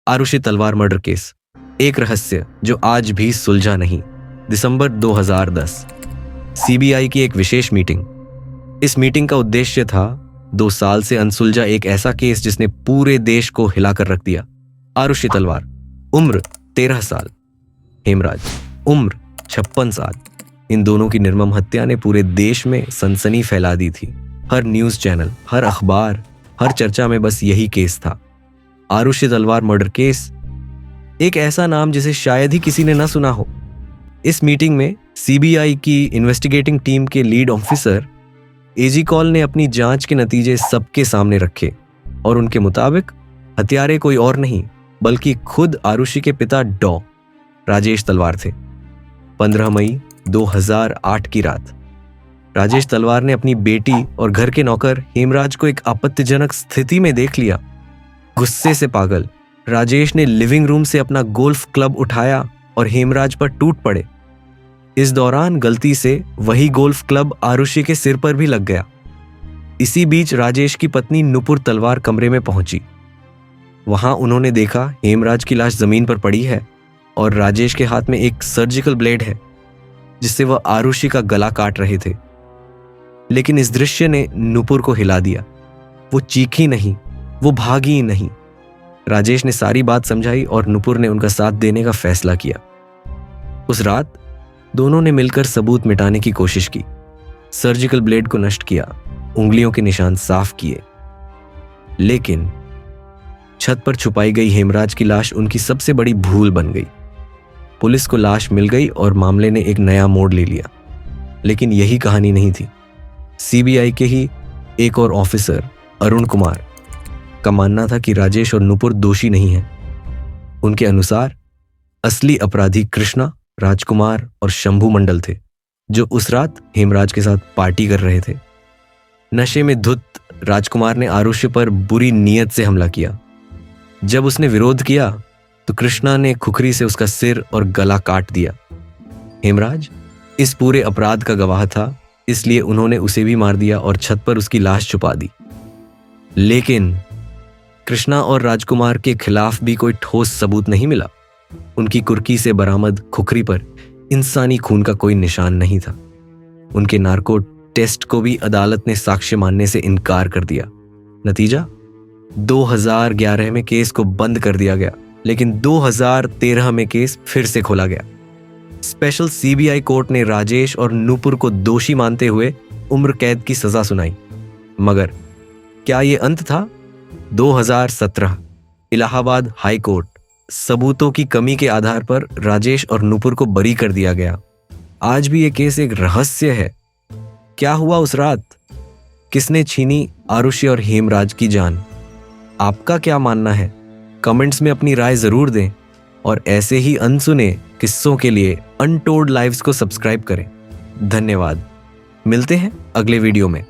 आरुषि तलवार murder case, एक रहस्य जो आज भी सुलझा नहीं। दिसंबर 2010, सीबीआई की एक विशेष मीटिंग। इस मीटिंग का उद्देश्य था 2 साल से अनसुलझा एक ऐसा केस जिसने पूरे देश को हिलाकर रख दिया। आरुषि तलवार, उम्र 13 साल, हेमराज, उम्र 56 साल। इन दोनों की निर्मम हत्या ने पूरे देश में सनसनी फैला दी थी। हर न्यूज चैनल, हर अखबार, हर चर्चा में बस यही केस था, आरुषि तलवार मर्डर केस। एक ऐसा नाम जिसे शायद ही किसी ने न सुना हो। इस मीटिंग में सीबीआई की इन्वेस्टिगेटिंग टीम के लीड ऑफिसर एजी कॉल ने अपनी जांच के नतीजे सबके सामने रखे और उनके मुताबिक हत्यारे कोई और नहीं बल्कि खुद आरुषि के पिता डॉ राजेश तलवार थे। 15 मई 2008 की रात राजेश तलवार ने अपनी बेटी और घर के नौकर हेमराज को एक आपत्तिजनक स्थिति में देख लिया। गुस्से से पागल राजेश ने लिविंग रूम से अपना गोल्फ क्लब उठाया और हेमराज पर टूट पड़े। इस दौरान गलती से वही गोल्फ क्लब आरुषि के सिर पर भी लग गया। इसी बीच राजेश की पत्नी नुपुर तलवार कमरे में पहुंची। वहां उन्होंने देखा हेमराज की लाश जमीन पर पड़ी है और राजेश के हाथ में एक सर्जिकल ब्लेड है जिससे वह आरुषि का गला काट रहे थे। लेकिन इस दृश्य ने नुपुर को हिला दिया। वो चीखी नहीं, वो भागी नहीं। राजेश ने सारी बात समझाई और नुपुर ने उनका साथ देने का फैसला किया। उस रात दोनों ने मिलकर सबूत मिटाने की कोशिश की। सर्जिकल ब्लेड को नष्ट किया, उंगलियों के निशान साफ किए। लेकिन छत पर छुपाई गई हेमराज की लाश उनकी सबसे बड़ी भूल बन गई। पुलिस को लाश मिल गई और मामले ने एक नया मोड़ ले लिया। लेकिन यही कहानी नहीं थी। सीबीआई के ही एक और ऑफिसर अरुण कुमार का मानना था कि राजेश और नुपुर दोषी नहीं हैं। उनके अनुसार असली अपराधी कृष्णा, राजकुमार और शंभू मंडल थे, जो उस रात हेमराज के साथ पार्टी कर रहे थे। नशे में धुत राजकुमार ने आरुषि पर बुरी नीयत से हमला किया। जब उसने विरोध किया तो कृष्णा ने खुखरी से उसका सिर और गला काट दिया। हेमराज इस पूरे अपराध का गवाह था, इसलिए उन्होंने उसे भी मार दिया और छत पर उसकी लाश छुपा दी। लेकिन कृष्णा और राजकुमार के खिलाफ भी कोई ठोस सबूत नहीं मिला। उनकी कुर्की से बरामद खुखरी पर इंसानी खून का कोई निशान नहीं था। उनके नार्को टेस्ट को भी अदालत ने साक्ष्य मानने से इनकार कर दिया। नतीजा 2011 में केस को बंद कर दिया गया, लेकिन 2013 में केस फिर से खोला गया। स्पेशल सीबीआई कोर्ट ने राजेश और नुपुर को दोषी मानते हुए उम्र कैद की सजा सुनाई। मगर क्या यह अंत था? 2017 इलाहाबाद हाई कोर्ट सबूतों की कमी के आधार पर राजेश और नुपुर को बरी कर दिया गया। आज भी यह केस एक रहस्य है। क्या हुआ उस रात? किसने छीनी आरुषि और हेमराज की जान? आपका क्या मानना है? कमेंट्स में अपनी राय जरूर दें और ऐसे ही अनसुने किस्सों के लिए अनटोल्ड लाइव्स को सब्सक्राइब करें। धन्यवाद। मिलते हैं अगले वीडियो में।